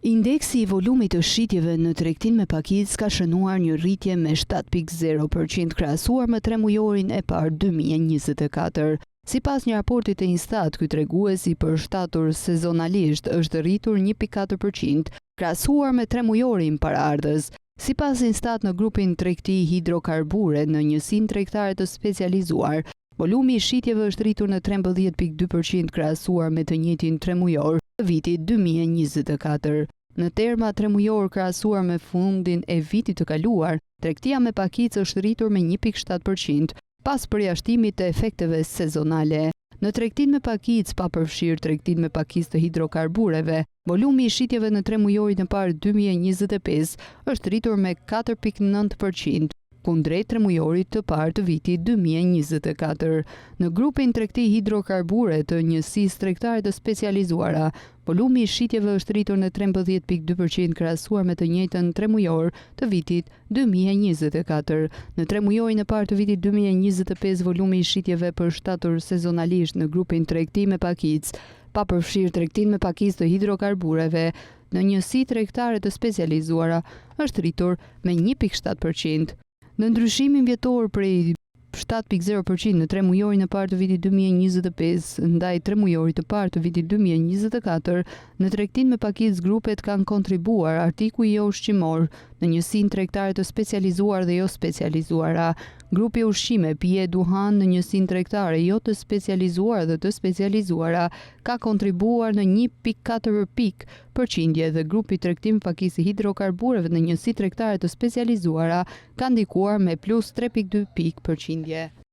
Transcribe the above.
Indeksi I volumit të shitjeve në tregtinë me pakicë ka shënuar një rritje me 7.0% krahasuar me 3 mujorin e parë 2024. Sipas një raporti të Instat, ky tregues I përshtatur sezonalisht është rritur 1.4% krahasuar me 3 mujorin paraardhës. Sipas Instat, në grupin tregti hidrokarbure në njësinë tregtare të specializuar, volumi I shitjeve është rritur në 13.2% krahasuar me të njëjtin 3 mujor të vitit 2024. Në terma 3 mujor krahasuar me fundin e vitit të kaluar, tregtia me pakicë është rritur me 1.7% pas përjashtimit të efekteve sezonale. Në tregtinë me pakicë, pa përfshirë tregtinë me pakicë të hidrokarbureve, volumi I shitjeve në 3 mujorin e parë 2025 është rritur me 4.9%. Kundrejt 3 mujorit të parë të vitit 2024. Në grupin tregti hidrokarbure të njësisë tregtare të specializuara, volumi I shitjeve është rritur në 13.2% krahasuar me të njëjtën 3 mujor të vitit 2024. Në 3 mujorin e parë të vitit 2025, volumi I shitjeve përshtatur sezonalisht në grupin tregti me pakicë, pa përfshirë tregtinë me pakicë të hidrokarbureve, në njësi tregtare të specializuara, është rritur me 1.7%. Në ndryshimin vjetor prej 7.0% në 3 mujorin e parë të vitit 2025 ndaj 3 mujorit të parë të vitit 2024, në tregtinë me pakicë grupet kanë kontribuar artikuj jo ushqimor në njësinë tregtare të specializuar dhe jo specializuara, grupi ushqime, pije, duhan në njësinë tregtare jo të specializuar dhe të specializuara ka kontribuar në 1.4% dhe grupi tregtim pakicë hidrokarbureve në njësi tregtare të specializuara ka ndikuar me plus 3.2%.